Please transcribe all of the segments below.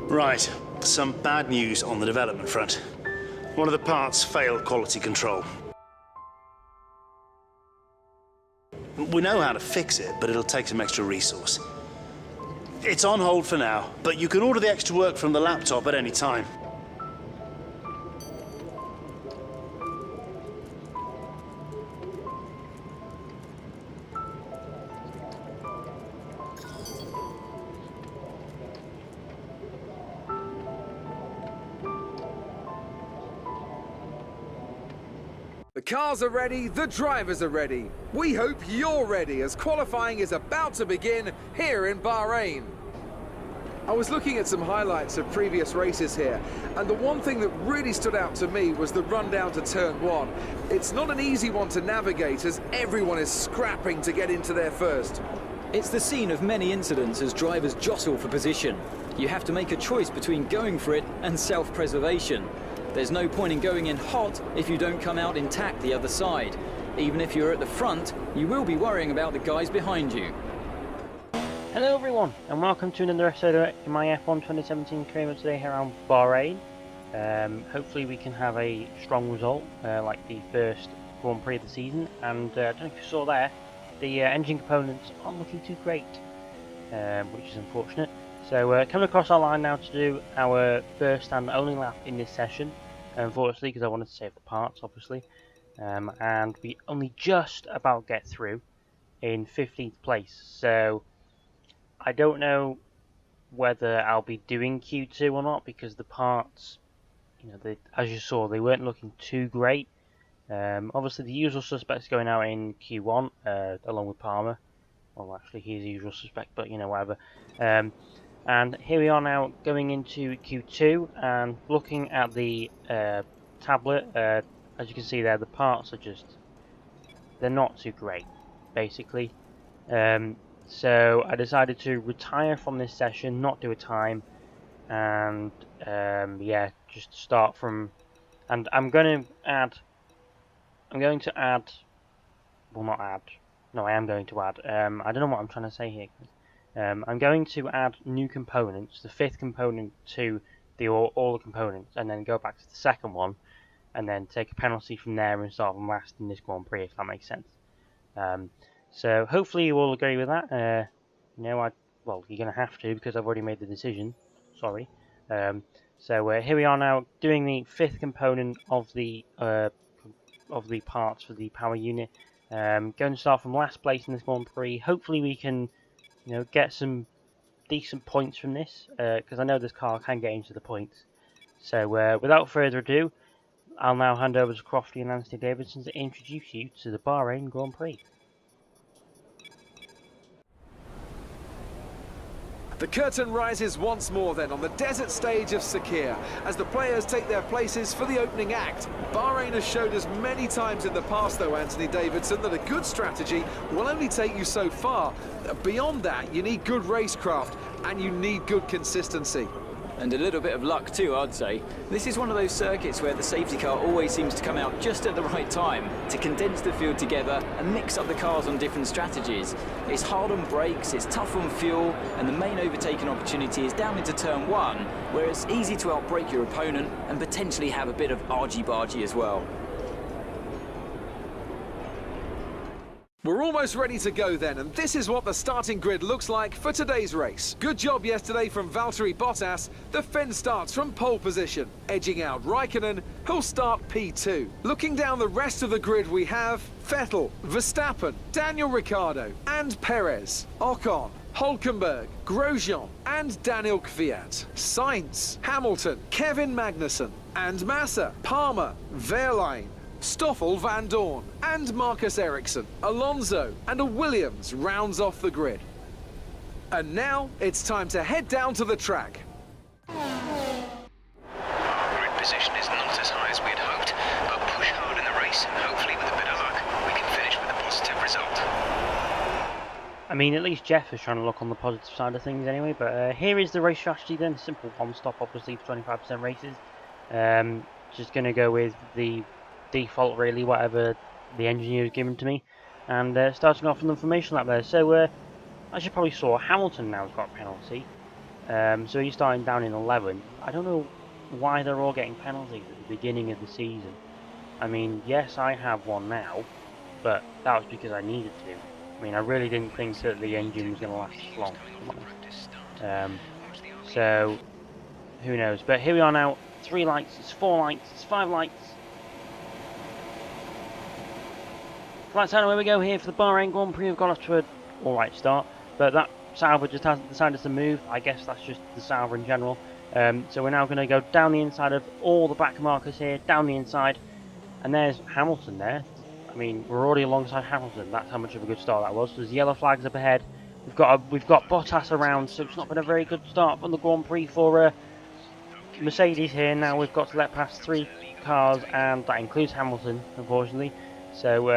Right, some bad news on the development front. One of the parts failed quality control. We know how to fix it, but it'll take some extra resource. It's on hold for now, but you can order the extra work from the laptop at any time. The cars are ready, the drivers are ready. We hope you're ready as qualifying is about to begin here in Bahrain. I was looking at some highlights of previous races here, and the one thing that really stood out to me was the run down to turn one. It's not an easy one to navigate as everyone is scrapping to get into there first. It's the scene of many incidents as drivers jostle for position. You have to make a choice between going for it and self-preservation. There's no point in going in hot if you don't come out intact the other side. Even if you're at the front, you will be worrying about the guys behind you. Hello everyone, and welcome to another episode of my F1 2017 career mode today here around Bahrain. Hopefully we can have a strong result, like the first Grand Prix of the season. And I don't know if you saw there, the engine components aren't looking too great, which is unfortunate. So coming across our line now to do our first and only lap in this session, unfortunately, because I wanted to save the parts, obviously. And we only just about get through in 15th place. So I don't know whether I'll be doing Q2 or not, because the parts, you know, as you saw, they weren't looking too great. Obviously, the usual suspects going out in Q1, along with Palmer. Well, actually, he's the usual suspect, but you know, whatever. And here we are now going into Q2 and looking at the tablet. As you can see there, the parts are they're not too great, basically. So I decided to retire from this session, not do a time, and yeah, just start from. And I'm going to add. Well, not add. No, I am going to add. I don't know what I'm trying to say here. I'm going to add new components, the fifth component to all the components, and then go back to the second one, and then take a penalty from there and start from last in this Grand Prix, if that makes sense. So hopefully you all agree with that. Well, you're going to have to, because I've already made the decision. Sorry. So here we are now doing the fifth component of the parts for the power unit. Going to start from last place in this Grand Prix. Hopefully we can, get some decent points from this, because I know this car can get into the points. So without further ado, I'll now hand over to Crofty and Anthony Davidson to introduce you to the Bahrain Grand Prix. The curtain rises once more then on the desert stage of Sakhir as the players take their places for the opening act. Bahrain has showed us many times in the past though, Anthony Davidson, that a good strategy will only take you so far. Beyond that, you need good racecraft and you need good consistency. And a little bit of luck too, I'd say. This is one of those circuits where the safety car always seems to come out just at the right time to condense the field together and mix up the cars on different strategies. It's hard on brakes, it's tough on fuel, and the main overtaking opportunity is down into turn one, where it's easy to outbrake your opponent and potentially have a bit of argy-bargy as well. We're almost ready to go then, and this is what the starting grid looks like for today's race. Good job yesterday from Valtteri Bottas. The Finn starts from pole position, edging out Raikkonen, who'll start P2. Looking down the rest of the grid, we have Vettel, Verstappen, Daniel Ricciardo, and Perez, Ocon, Hülkenberg, Grosjean, and Daniel Kvyat, Sainz, Hamilton, Kevin Magnussen, and Massa, Palmer, Wehrlein, Stoffel Van Dorn and Marcus Ericsson, Alonso and a Williams rounds off the grid. And now it's time to head down to the track. Our grid position is not as high as we had hoped, but push hard in the race and hopefully with a bit of luck we can finish with a positive result. I mean, at least Jeff is trying to look on the positive side of things anyway, but here is the race strategy then. Simple one stop obviously for 25% races. Just going to go with the default really, whatever the engineer has given to me, and starting off from the information lap there. So as you probably saw, Hamilton now has got a penalty, So he's starting down in 11th. I don't know why they're all getting penalties at the beginning of the season. I mean, yes, I have one now, but that was because I needed to. I mean, I really didn't think that the engine was going to last as long. So, who knows? But here we are now. 3 lights, it's 4 lights, it's 5 lights. Flat Tunnel, where we go here for the Bahrain Grand Prix. We've got off to an alright start, but that Sauber just hasn't decided to move. I guess that's just the Sauber in general. So we're now going to go down the inside of all the back markers here, down the inside, and there's Hamilton there. I mean, we're already alongside Hamilton. That's how much of a good start that was. There's yellow flags up ahead. We've got Bottas around, so it's not been a very good start from the Grand Prix for Mercedes here. Now we've got to let past 3 cars, and that includes Hamilton, unfortunately. So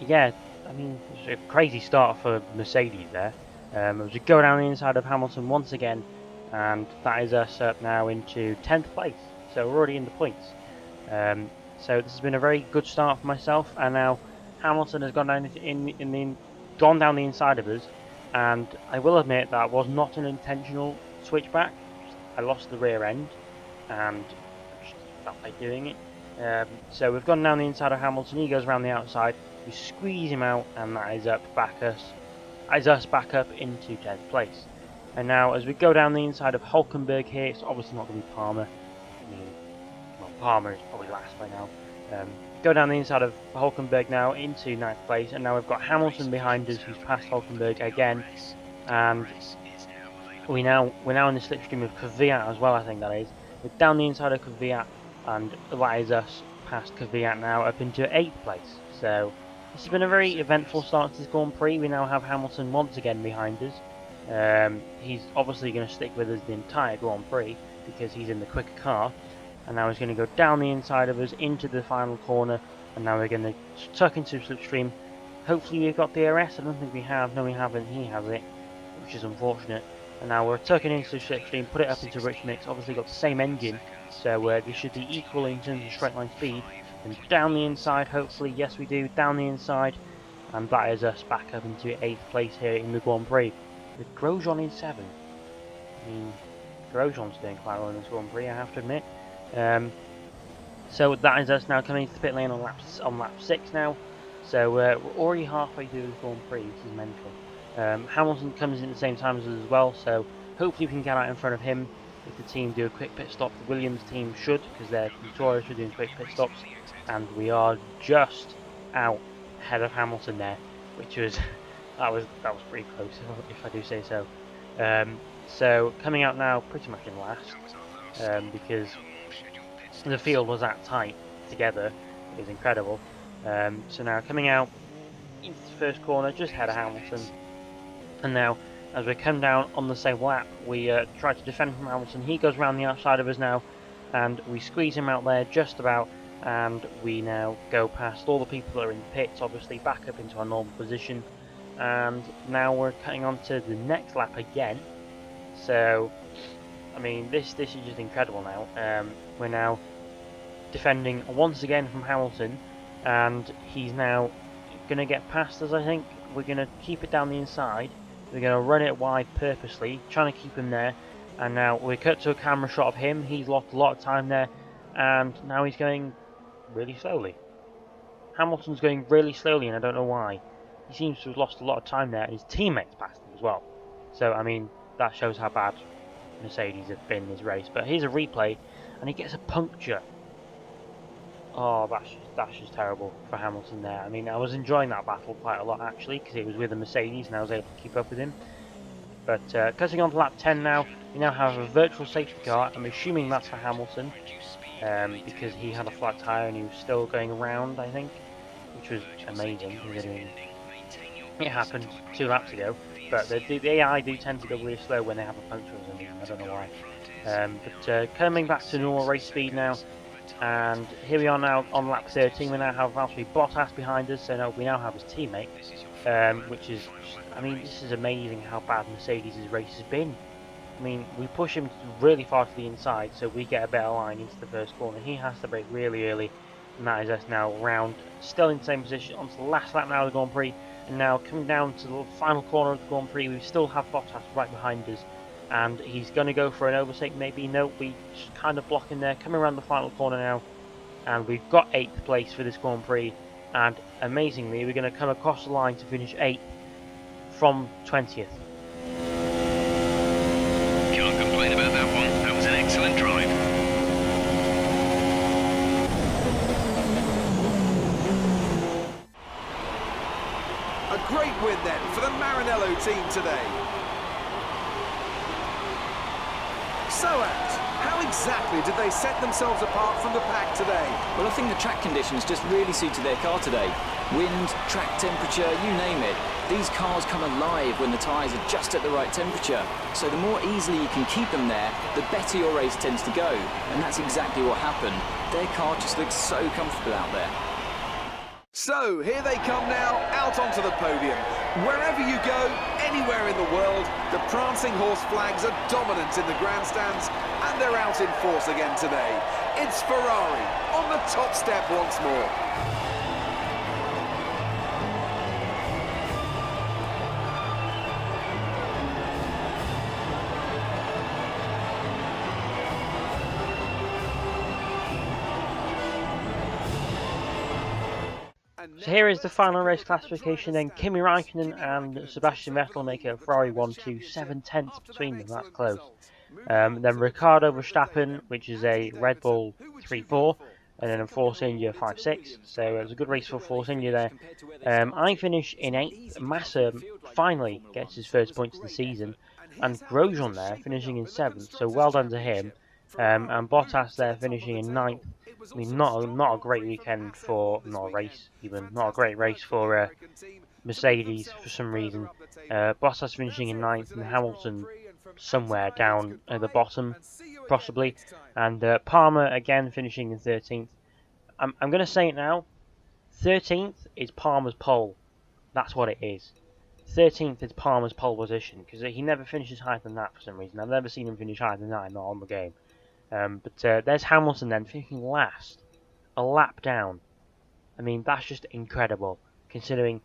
yeah, I mean, it's a crazy start for Mercedes there. As we go down the inside of Hamilton once again, and that is us up now into 10th place. So we're already in the points. So this has been a very good start for myself, and now Hamilton has gone down the inside of us, and I will admit that was not an intentional switchback. I lost the rear end, and I just felt like doing it. So we've gone down the inside of Hamilton. He goes around the outside. We squeeze him out, and that is us back up into 10th place. And now, as we go down the inside of Hulkenberg here, it's obviously not going to be Palmer. I mean, well, Palmer is probably last by now. Go down the inside of Hulkenberg now into 9th place, and now we've got Hamilton behind us, who's passed Hulkenberg again, and we're now in the slipstream of Kvyat as well. I think that is. We're down the inside of Kvyat, and that is us past Kvyat now up into 8th place. So this has been a very eventful start to this Grand Prix. We now have Hamilton once again behind us. He's obviously going to stick with us the entire Grand Prix because he's in the quicker car. And now he's going to go down the inside of us into the final corner. And now we're going to tuck into slipstream. Hopefully we've got DRS. I don't think we have. No, we haven't. He has it, which is unfortunate. And now we're tucking into slipstream, put it up into rich mix. Obviously got the same engine, so they should be equal in terms of straight line speed. And down the inside, hopefully, yes we do, down the inside. And that is us back up into 8th place here in the Grand Prix. With Grosjean in 7th. I mean, Grosjean's doing quite well in this Grand Prix, I have to admit. So that is us now coming to the pit lane on lap 6 now. So we're already halfway through the Grand Prix, which is mental. Hamilton comes in at the same time as us as well, so hopefully we can get out in front of him if the team do a quick pit stop. The Williams team should, because they're notorious for doing quick pit stops, and we are just out ahead of Hamilton there, which was that was pretty close, if I do say so. So coming out now pretty much in last, because the field was that tight together. It was incredible. So now coming out into the first corner, just ahead of Hamilton. And now, as we come down on the same lap, we try to defend from Hamilton. He goes around the outside of us now, and we squeeze him out there just about. And we now go past all the people that are in the pits, obviously, back up into our normal position. And now we're cutting on to the next lap again. So, I mean, this is just incredible now. We're now defending once again from Hamilton, and he's now going to get past us, I think. We're going to keep it down the inside. We're going to run it wide purposely, trying to keep him there. And now we cut to a camera shot of him. He's lost a lot of time there, and now he's going really slowly. Hamilton's going really slowly, and I don't know why. He seems to have lost a lot of time there, and his teammates passed him as well. So, I mean, that shows how bad Mercedes have been in this race. But here's a replay, and he gets a puncture. Oh, that's just terrible for Hamilton there. I mean, I was enjoying that battle quite a lot, actually, because it was with a Mercedes, and I was able to keep up with him. But cutting on to lap 10 now, we now have a virtual safety car. I'm assuming that's for Hamilton, because he had a flat tyre and he was still going around, I think, which was amazing, considering it happened 2 laps ago. But the AI do tend to go really slow when they have a puncture or something, I don't know why. But coming back to normal race speed now, and here we are now on lap 13. We now have Valtteri Bottas behind us, so now we now have his teammate, which is, I mean, this is amazing how bad Mercedes' race has been. I mean, we push him really far to the inside, so we get a better line into the first corner. He has to brake really early, and that is us now round, still in the same position, onto the last lap now of the Grand Prix. And now coming down to the final corner of the Grand Prix, we still have Bottas right behind us. and he's going to go for an overtake maybe. No, we just kind of blocking there, coming around the final corner now, and we've got 8th place for this Grand Prix, and amazingly we're going to come across the line to finish 8th from 20th. Can't complain about that one. That was an excellent drive. A great win then for the Maranello team today. So, Ant, how exactly did they set themselves apart from the pack today? Well, I think the track conditions just really suited their car today. Wind, track temperature, you name it. These cars come alive when the tyres are just at the right temperature. So the more easily you can keep them there, the better your race tends to go. And that's exactly what happened. Their car just looks so comfortable out there. So, here they come now, out onto the podium. Wherever you go, anywhere in the world, the prancing horse flags are dominant in the grandstands, and they're out in force again today. It's Ferrari on the top step once more. So here is the final race classification then. Kimi Raikkonen and Sebastian Vettel make a Ferrari 1-2, 7/10 between them, that's close. Then Ricciardo Verstappen, which is a Red Bull 3-4, and then a Force India 5-6, so it was a good race for Force India there. I finish in 8th, Massa finally gets his first points of the season, and Grosjean there finishing in 7th, so well done to him. And Bottas there finishing in 9th. I mean, not a great weekend for, not a great race for Mercedes for some reason. Bottas finishing in 9th and Hamilton somewhere down at the bottom, possibly. And Palmer again finishing in 13th. I'm going to say it now, 13th is Palmer's pole. That's what it is. 13th is Palmer's pole position, because he never finishes higher than that for some reason. I've never seen him finish higher than that, not on the game. But there's Hamilton then finishing last, a lap down. I mean, that's just incredible, considering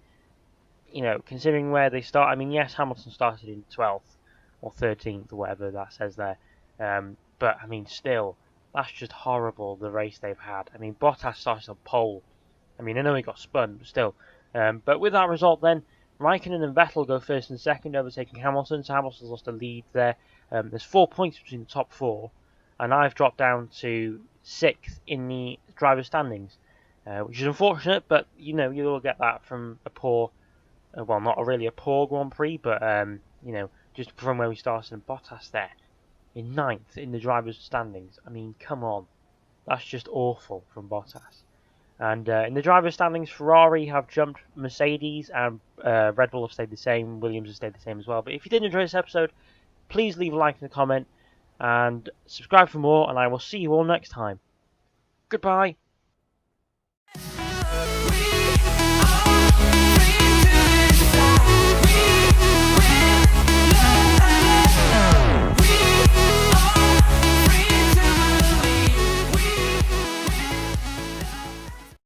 where they start. I mean, yes, Hamilton started in 12th or 13th or whatever that says there. But I mean, still, that's just horrible, the race they've had. I mean, Bottas started on pole. I mean, I know he got spun, but still. But with that result then, Raikkonen and Vettel go first and second, overtaking Hamilton. So Hamilton's lost a lead there. There's 4 points between the top 4. And I've dropped down to 6th in the driver's standings, which is unfortunate, but you'll get that from a poor, well, not really a poor Grand Prix, but just from where we started. And Bottas there in 9th in the driver's standings. I mean, come on, that's just awful from Bottas. And in the driver's standings, Ferrari have jumped Mercedes, and Red Bull have stayed the same. Williams has stayed the same as well. But if you did enjoy this episode, please leave a like and a comment. And subscribe for more, and I will see you all next time. Goodbye.